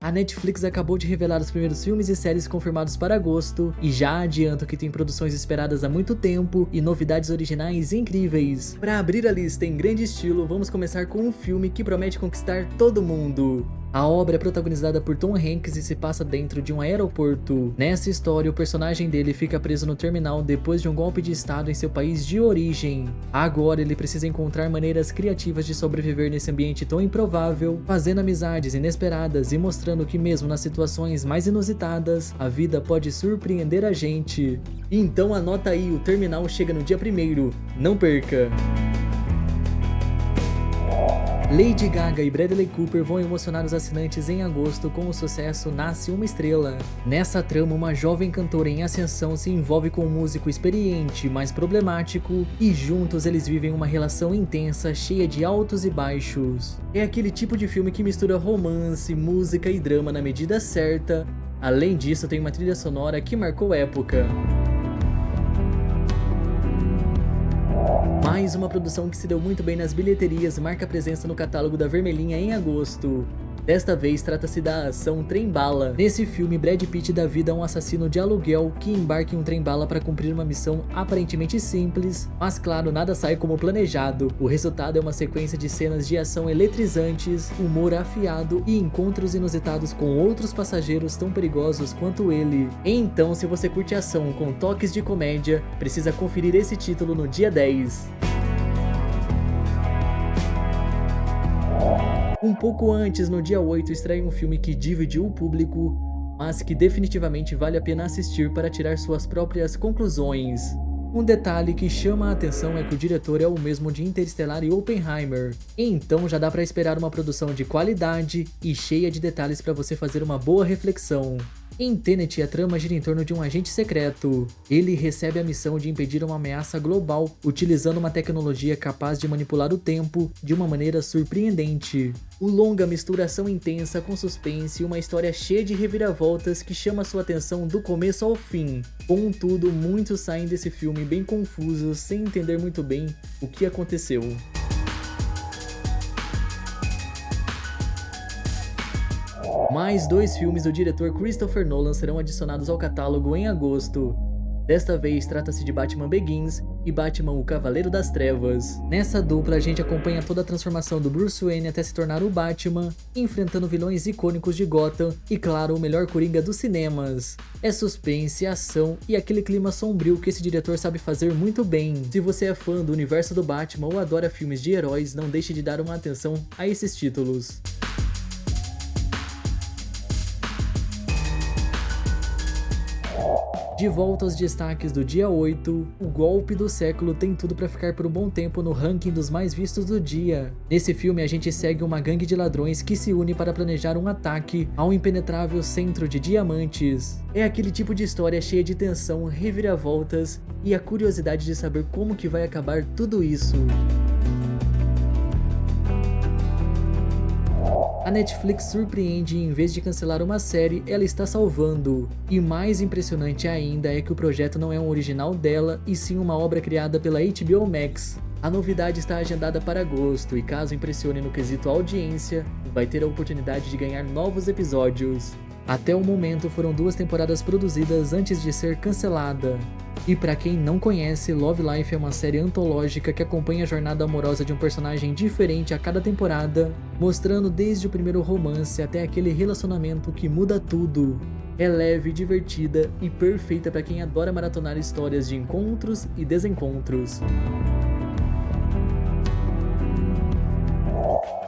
A Netflix acabou de revelar os primeiros filmes e séries confirmados para agosto, e já adianto que tem produções esperadas há muito tempo e novidades originais incríveis. Para abrir a lista em grande estilo, vamos começar com um filme que promete conquistar todo mundo. A obra é protagonizada por Tom Hanks e se passa dentro de um aeroporto. Nessa história, o personagem dele fica preso no terminal depois de um golpe de estado em seu país de origem. Agora ele precisa encontrar maneiras criativas de sobreviver nesse ambiente tão improvável, fazendo amizades inesperadas e mostrando que mesmo nas situações mais inusitadas, a vida pode surpreender a gente. Então anota aí, o Terminal chega no dia 1º, não perca! Lady Gaga e Bradley Cooper vão emocionar os assinantes em agosto com o sucesso Nasce Uma Estrela. Nessa trama, uma jovem cantora em ascensão se envolve com um músico experiente, mas problemático, e juntos eles vivem uma relação intensa, cheia de altos e baixos. É aquele tipo de filme que mistura romance, música e drama na medida certa. Além disso, tem uma trilha sonora que marcou época. Mais uma produção que se deu muito bem nas bilheterias marca presença no catálogo da Vermelhinha em agosto. Desta vez trata-se da ação Trem-Bala. Nesse filme, Brad Pitt dá vida a um assassino de aluguel que embarca em um trem-bala para cumprir uma missão aparentemente simples, mas claro, nada sai como planejado. O resultado é uma sequência de cenas de ação eletrizantes, humor afiado e encontros inusitados com outros passageiros tão perigosos quanto ele. Então, se você curte ação com toques de comédia, precisa conferir esse título no dia 10. Um pouco antes, no dia 8, estreia um filme que dividiu o público, mas que definitivamente vale a pena assistir para tirar suas próprias conclusões. Um detalhe que chama a atenção é que o diretor é o mesmo de Interestelar e Oppenheimer, então já dá para esperar uma produção de qualidade e cheia de detalhes para você fazer uma boa reflexão. Em Tenet, a trama gira em torno de um agente secreto. Ele recebe a missão de impedir uma ameaça global, utilizando uma tecnologia capaz de manipular o tempo de uma maneira surpreendente. O longa mistura ação intensa com suspense e uma história cheia de reviravoltas que chama sua atenção do começo ao fim. Contudo, muitos saem desse filme bem confusos, sem entender muito bem o que aconteceu. Mais 2 filmes do diretor Christopher Nolan serão adicionados ao catálogo em agosto. Desta vez trata-se de Batman Begins e Batman o Cavaleiro das Trevas. Nessa dupla a gente acompanha toda a transformação do Bruce Wayne até se tornar o Batman, enfrentando vilões icônicos de Gotham e claro, o melhor Coringa dos cinemas. É suspense, ação e aquele clima sombrio que esse diretor sabe fazer muito bem. Se você é fã do universo do Batman ou adora filmes de heróis, não deixe de dar uma atenção a esses títulos. De volta aos destaques do dia 8, o golpe do século tem tudo pra ficar por um bom tempo no ranking dos mais vistos do dia. Nesse filme a gente segue uma gangue de ladrões que se une para planejar um ataque ao impenetrável centro de diamantes. É aquele tipo de história cheia de tensão, reviravoltas e a curiosidade de saber como que vai acabar tudo isso. A Netflix surpreende e em vez de cancelar uma série, ela está salvando. E mais impressionante ainda é que o projeto não é um original dela, e sim uma obra criada pela HBO Max. A novidade está agendada para agosto, e caso impressione no quesito audiência, vai ter a oportunidade de ganhar novos episódios. Até o momento foram 2 temporadas produzidas antes de ser cancelada. E pra quem não conhece, Love Life é uma série antológica que acompanha a jornada amorosa de um personagem diferente a cada temporada, mostrando desde o primeiro romance até aquele relacionamento que muda tudo. É leve, divertida e perfeita pra quem adora maratonar histórias de encontros e desencontros.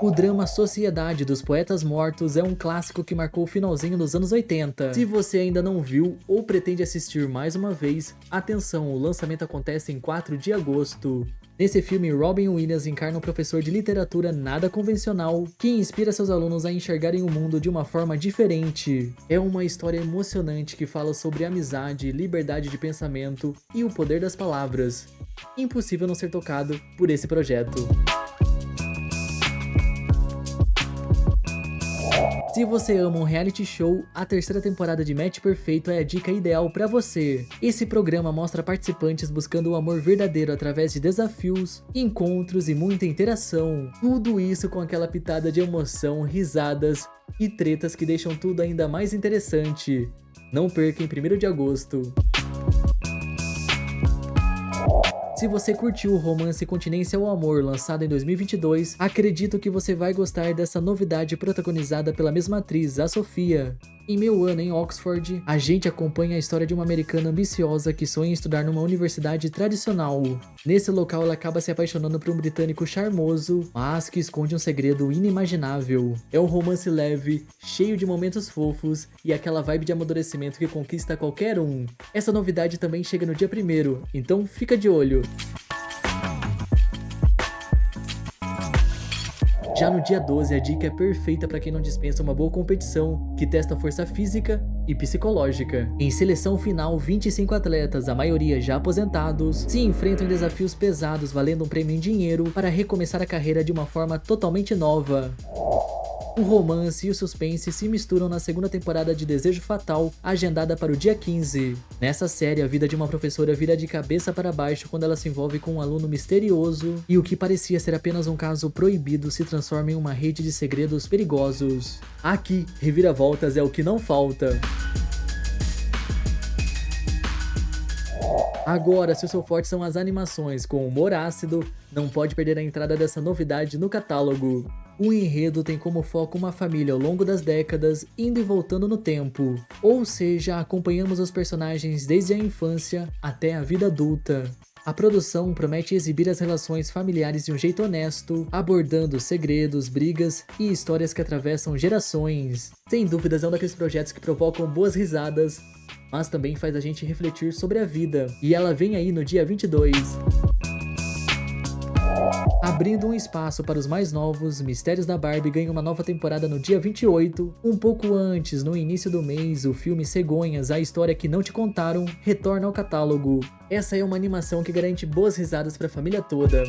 O drama Sociedade dos Poetas Mortos é um clássico que marcou o finalzinho dos anos 80. Se você ainda não viu ou pretende assistir mais uma vez, atenção, o lançamento acontece em 4 de agosto. Nesse filme, Robin Williams encarna um professor de literatura nada convencional que inspira seus alunos a enxergarem o mundo de uma forma diferente. É uma história emocionante que fala sobre amizade, liberdade de pensamento e o poder das palavras. Impossível não ser tocado por esse projeto. Se você ama um reality show, a terceira temporada de Match Perfeito é a dica ideal pra você. Esse programa mostra participantes buscando o amor verdadeiro através de desafios, encontros e muita interação. Tudo isso com aquela pitada de emoção, risadas e tretas que deixam tudo ainda mais interessante. Não perca em 1º de agosto. Se você curtiu o romance Continência ao Amor, lançado em 2022, acredito que você vai gostar dessa novidade protagonizada pela mesma atriz, a Sofia. Em Meu Ano em Oxford, a gente acompanha a história de uma americana ambiciosa que sonha em estudar numa universidade tradicional. Nesse local, ela acaba se apaixonando por um britânico charmoso, mas que esconde um segredo inimaginável. É um romance leve, cheio de momentos fofos e aquela vibe de amadurecimento que conquista qualquer um. Essa novidade também chega no dia 1º, então fica de olho. Já no dia 12, a dica é perfeita para quem não dispensa uma boa competição, que testa força física e psicológica. Em seleção final, 25 atletas, a maioria já aposentados, se enfrentam em desafios pesados valendo um prêmio em dinheiro para recomeçar a carreira de uma forma totalmente nova. O romance e o suspense se misturam na segunda temporada de Desejo Fatal, agendada para o dia 15. Nessa série, a vida de uma professora vira de cabeça para baixo quando ela se envolve com um aluno misterioso, e o que parecia ser apenas um caso proibido se transforma em uma rede de segredos perigosos. Aqui, reviravoltas é o que não falta. Agora, se o seu forte são as animações com humor ácido, não pode perder a entrada dessa novidade no catálogo. O enredo tem como foco uma família ao longo das décadas, indo e voltando no tempo. Ou seja, acompanhamos os personagens desde a infância até a vida adulta. A produção promete exibir as relações familiares de um jeito honesto, abordando segredos, brigas e histórias que atravessam gerações. Sem dúvidas é um daqueles projetos que provocam boas risadas, mas também faz a gente refletir sobre a vida. E ela vem aí no dia 22. Abrindo um espaço para os mais novos, Mistérios da Barbie ganha uma nova temporada no dia 28. Um pouco antes, no início do mês, o filme Cegonhas, a história que não te contaram, retorna ao catálogo. Essa é uma animação que garante boas risadas para a família toda.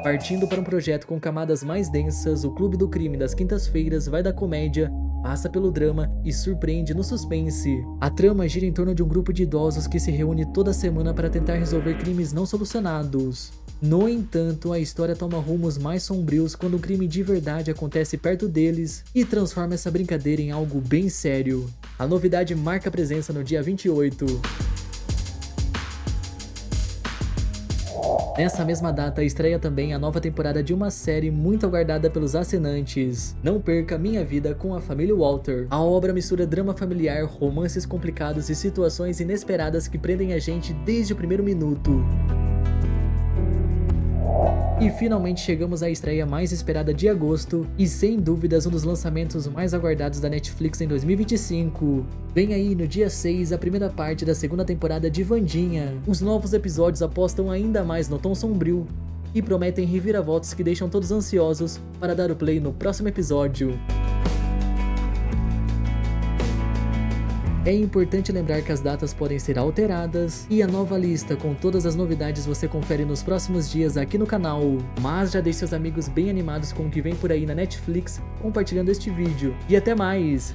Partindo para um projeto com camadas mais densas, o Clube do Crime das quintas-feiras vai da comédia, passa pelo drama e surpreende no suspense. A trama gira em torno de um grupo de idosos que se reúne toda semana para tentar resolver crimes não solucionados. No entanto, a história toma rumos mais sombrios quando um crime de verdade acontece perto deles e transforma essa brincadeira em algo bem sério. A novidade marca presença no dia 28. Nessa mesma data, estreia também a nova temporada de uma série muito aguardada pelos assinantes. Não perca Minha Vida com a Família Walter. A obra mistura drama familiar, romances complicados e situações inesperadas que prendem a gente desde o primeiro minuto. E finalmente chegamos à estreia mais esperada de agosto e sem dúvidas um dos lançamentos mais aguardados da Netflix em 2025. Vem aí no dia 6 a primeira parte da segunda temporada de Wandinha. Os novos episódios apostam ainda mais no tom sombrio e prometem reviravoltas que deixam todos ansiosos para dar o play no próximo episódio. É importante lembrar que as datas podem ser alteradas e a nova lista com todas as novidades você confere nos próximos dias aqui no canal. Mas já deixe seus amigos bem animados com o que vem por aí na Netflix compartilhando este vídeo. E até mais!